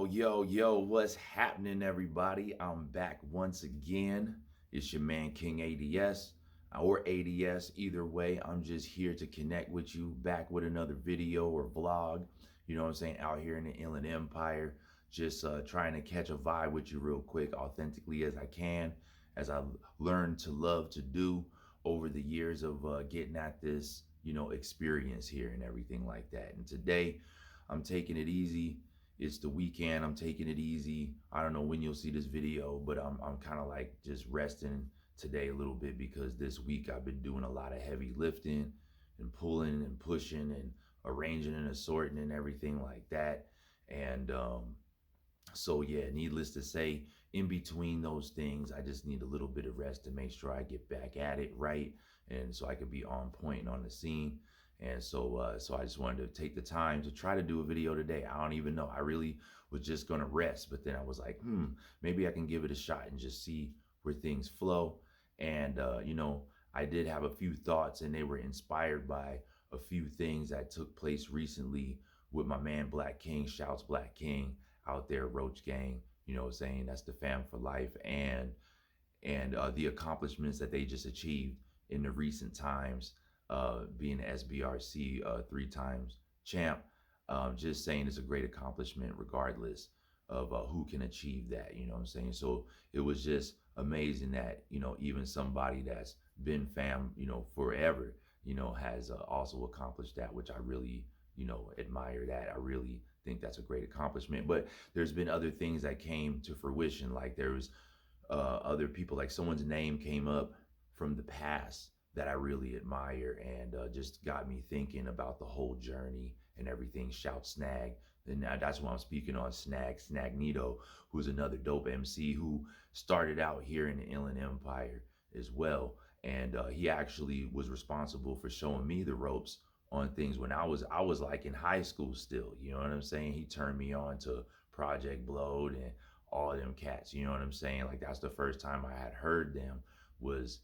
Yo, what's happening, everybody? I'm back once again. It's your man, King A.D.S. or A.D.S. Either way, I'm just here to connect with you, back with another video or vlog. You know what I'm saying? Out here in the Inland Empire, just trying to catch a vibe with you real quick, authentically as I can, as I learned to love to do over the years of getting at this, experience here and everything like that. And today, I'm taking it easy. It's the weekend. I'm taking it easy. I don't know when you'll see this video, but I'm kind of like just resting today a little bit because this week I've been doing a lot of heavy lifting and pulling and pushing and arranging and assorting and everything like that. And so yeah, needless to say, in between those things, I just need a little bit of rest to make sure I get back at it right, and so I could be on point and on the scene. And so I just wanted to take the time to try to do a video today. I don't even know. I really was just gonna rest, but then I was like, maybe I can give it a shot and just see where things flow. And I did have a few thoughts, and they were inspired by a few things that took place recently with my man Black King. Shouts Black King out there, Roach Gang, saying that's the fam for life, and the accomplishments that they just achieved in the recent times, being the SBRC 3 times champ. Just saying it's a great accomplishment regardless of who can achieve that, you know what I'm saying? So it was just amazing that, even somebody that's been fam, forever, has also accomplished that, which I really, admire that. I really think that's a great accomplishment. But there's been other things that came to fruition. Like there was other people, like someone's name came up from the past that I really admire, and just got me thinking about the whole journey and everything. Shout Snag. And that's what I'm speaking on. Snagnito, who's another dope MC who started out here in the Inland Empire as well. And he actually was responsible for showing me the ropes on things when I was like in high school still. You know what I'm saying? He turned me on to Project Blowed and all of them cats. You know what I'm saying? Like that's the first time I had heard them was,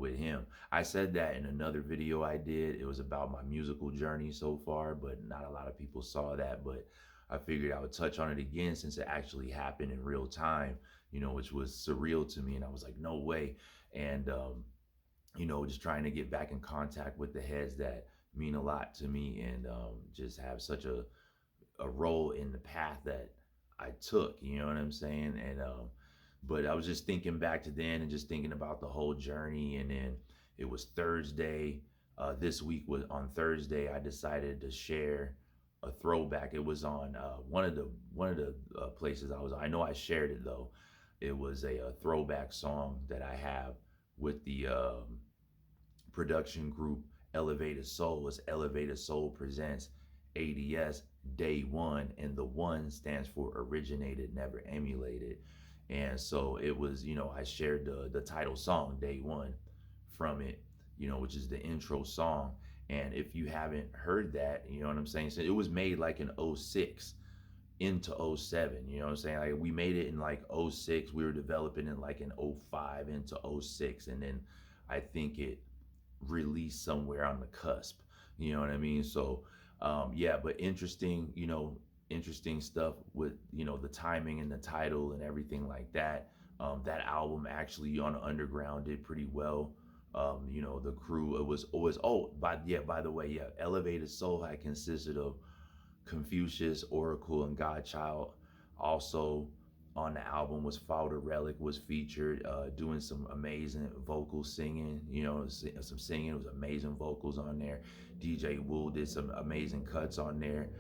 with him. I said that in another video I did. It was about my musical journey so far, but not a lot of people saw that. But I figured I would touch on it again since it actually happened in real time, which was surreal to me. And I was like, no way. And, just trying to get back in contact with the heads that mean a lot to me, and just have such a role in the path that I took, you know what I'm saying? And but I was just thinking back to then and just thinking about the whole journey. And then it was Thursday. This week was on Thursday. I decided to share a throwback. It was on one of the places I was. I know I shared it though. It was a throwback song that I have with the production group Elevated Soul. It's Elevated Soul presents A.D.S. Day One, and the one stands for originated, never emulated. And so it was, I shared the title song Day One from it, which is the intro song. And if you haven't heard that, you know what I'm saying? So it was made like in '06 into '07, you know what I'm saying? Like we made it in like '06. We were developing it like in '05 into '06, and then I think it released somewhere on the cusp, you know what I mean? So yeah, but interesting, interesting stuff with, the timing and the title and everything like that. That album actually on the underground did pretty well. The crew, it was by the way, yeah, Elevated Soul had consisted of Confucius, Oracle, and Godchild. Also on the album was Fowler Relic was featured, doing some amazing vocal singing, some singing. It was amazing vocals on there. DJ Wool did some amazing cuts on there.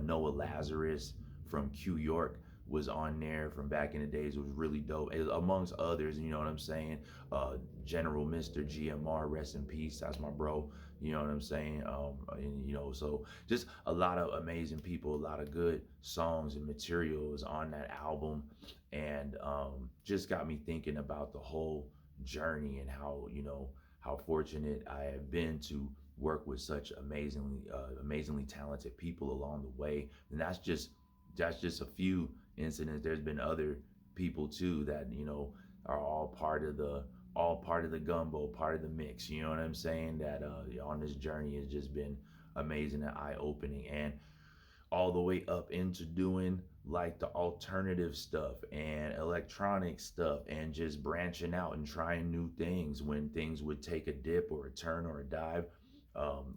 Noah Lazarus from Q York was on there from back in the days. It was really dope. It was amongst others, you know what I'm saying? General Mr. GMR, rest in peace. That's my bro. You know what I'm saying? And so just a lot of amazing people, a lot of good songs and materials on that album. And just got me thinking about the whole journey and how fortunate I have been to work with such amazingly talented people along the way. And that's just a few incidents. There's been other people too that are all part of the gumbo, part of the mix. You know what I'm saying? That on this journey has just been amazing and eye opening, and all the way up into doing like the alternative stuff and electronic stuff and just branching out and trying new things. When things would take a dip or a turn or a dive,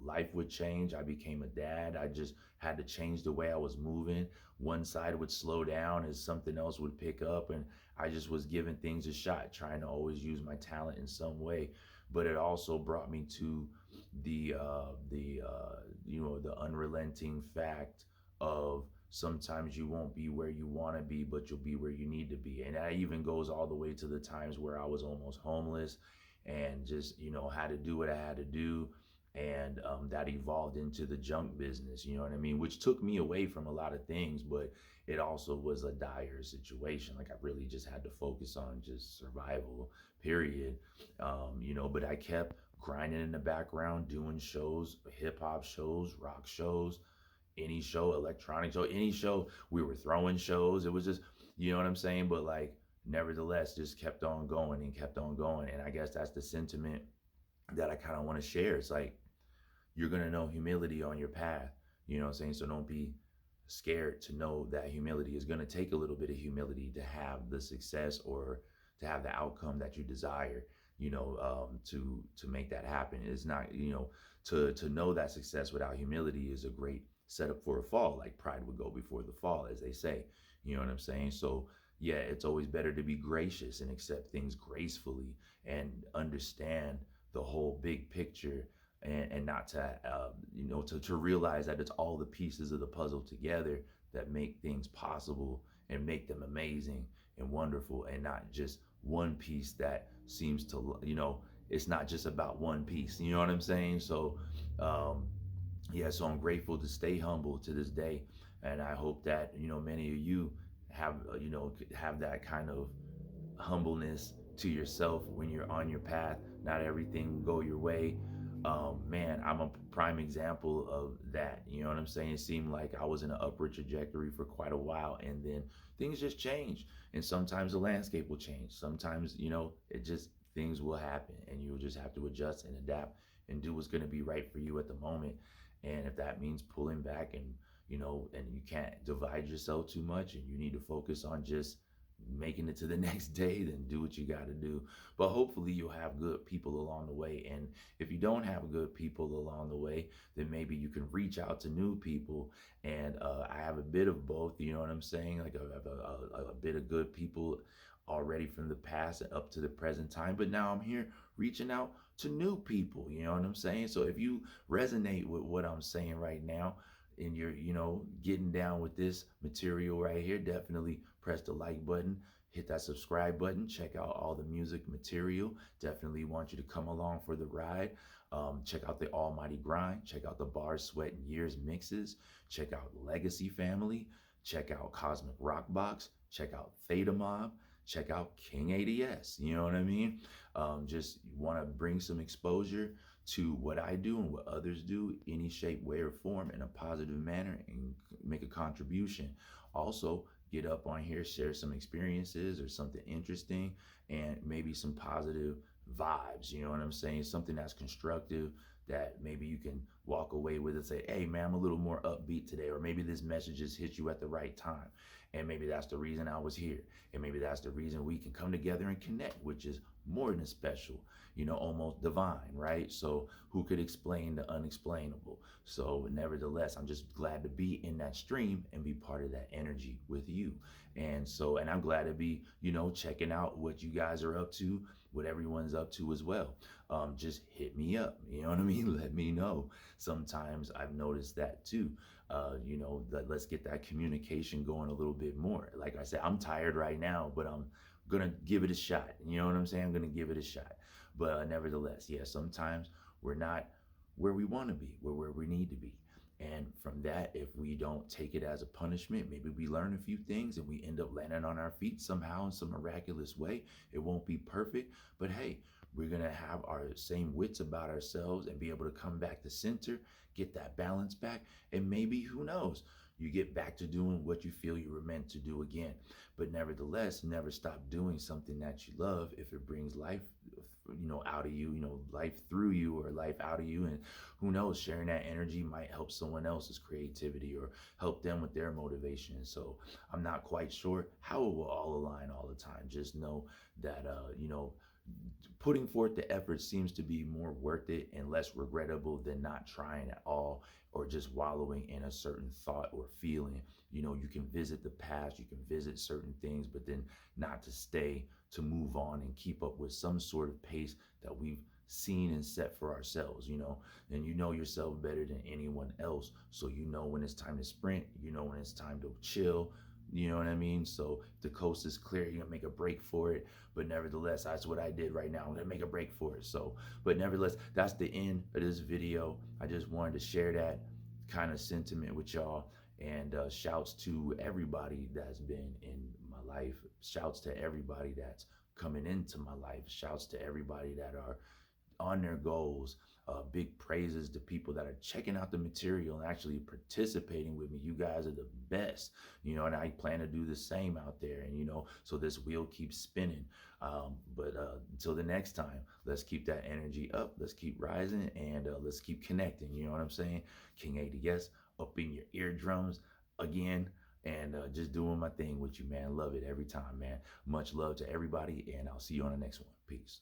life would change. I became a dad. I just had to change the way I was moving. One side would slow down as something else would pick up, and I just was giving things a shot, trying to always use my talent in some way. But it also brought me to the unrelenting fact of sometimes you won't be where you want to be, but you'll be where you need to be. And that even goes all the way to the times where I was almost homeless and just, had to do what I had to do. And that evolved into the junk business, you know what I mean? Which took me away from a lot of things, but it also was a dire situation. Like I really just had to focus on just survival, period. But I kept grinding in the background, doing shows, hip hop shows, rock shows, any show, electronic show, any show. We were throwing shows. It was just, you know what I'm saying? But like, nevertheless, just kept on going and kept on going. And I guess that's the sentiment that I kind of want to share. It's like, you're going to know humility on your path. You know what I'm saying? So don't be scared to know that humility is going to take a little bit of humility to have the success or to have the outcome that you desire, to make that happen. It's not, to know that success without humility is a great setup for a fall. Like pride would go before the fall, as they say. You know what I'm saying? So yeah, it's always better to be gracious and accept things gracefully and understand the whole big picture, and not to to realize that it's all the pieces of the puzzle together that make things possible and make them amazing and wonderful, and not just one piece that seems to, it's not just about one piece, you know what I'm saying? So yeah, so I'm grateful to stay humble to this day, and I hope that many of you have have that kind of humbleness to yourself when you're on your path. Not everything will go your way. Man, I'm a prime example of that. You know what I'm saying? It seemed like I was in an upward trajectory for quite a while, and then things just change. And sometimes the landscape will change. Sometimes, it just, things will happen, and you'll just have to adjust and adapt and do what's going to be right for you at the moment. And if that means pulling back and, and you can't divide yourself too much and you need to focus on just making it to the next day, then do what you got to do. But hopefully you'll have good people along the way. And if you don't have good people along the way, then maybe you can reach out to new people. And I have a bit of both, you know what I'm saying? Like I have a bit of good people already from the past and up to the present time, but now I'm here reaching out to new people, you know what I'm saying? So if you resonate with what I'm saying right now, and you're getting down with this material right here, definitely press the like button, hit that subscribe button, check out all the music material. Definitely want you to come along for the ride. Check out the Almighty Grind, check out the Bars, Sweat, and Years mixes, check out Legacy Family, check out Cosmic Rock Box, check out Theta Mob, check out King A.D.S. You know what I mean? Just want to bring some exposure to what I do and what others do, any shape, way, or form, in a positive manner, and make a contribution. Also, get up on here, share some experiences or something interesting, and maybe some positive vibes. You know what I'm saying? Something that's constructive that maybe you can walk away with and say, hey, man, I'm a little more upbeat today. Or maybe this message just hit you at the right time. And maybe that's the reason I was here. And maybe that's the reason we can come together and connect, which is more than special, almost divine, right? So who could explain the unexplainable? So nevertheless, I'm just glad to be in that stream and be part of that energy with you. And I'm glad to be, checking out what you guys are up to, what everyone's up to as well. Just hit me up, you know what I mean? Let me know. Sometimes I've noticed that too. Let's get that communication going a little bit more. Like I said, I'm tired right now, but I'm gonna give it a shot. You know what I'm saying? I'm gonna give it a shot. But nevertheless, yeah, sometimes we're not where we want to be, we're where we need to be. And from that, if we don't take it as a punishment, maybe we learn a few things and we end up landing on our feet somehow in some miraculous way. It won't be perfect, but hey, we're going to have our same wits about ourselves and be able to come back to center, get that balance back, and maybe, who knows, you get back to doing what you feel you were meant to do again. But nevertheless, never stop doing something that you love if it brings life out of you, life through you or life out of you. And who knows, sharing that energy might help someone else's creativity or help them with their motivation. So I'm not quite sure how it will all align all the time. Just know that, putting forth the effort seems to be more worth it and less regrettable than not trying at all or just wallowing in a certain thought or feeling. You can visit the past, you can visit certain things, but then not to stay, to move on and keep up with some sort of pace that we've seen and set for ourselves, and you know yourself better than anyone else. So you know when it's time to sprint, you know when it's time to chill. You know what I mean? So if the coast is clear, you're gonna make a break for it. But nevertheless, that's what I did right now. I'm gonna make a break for it. So, but nevertheless, that's the end of this video. I just wanted to share that kind of sentiment with y'all. And shouts to everybody that's been in my life. Shouts to everybody that's coming into my life. Shouts to everybody that are on their goals. Big praises to people that are checking out the material and actually participating with me. You guys are the best, and I plan to do the same out there. And, so this wheel keeps spinning. But until the next time, let's keep that energy up. Let's keep rising and let's keep connecting. You know what I'm saying? King A.D.S. up in your eardrums again. And just doing my thing with you, man. Love it every time, man. Much love to everybody. And I'll see you on the next one. Peace.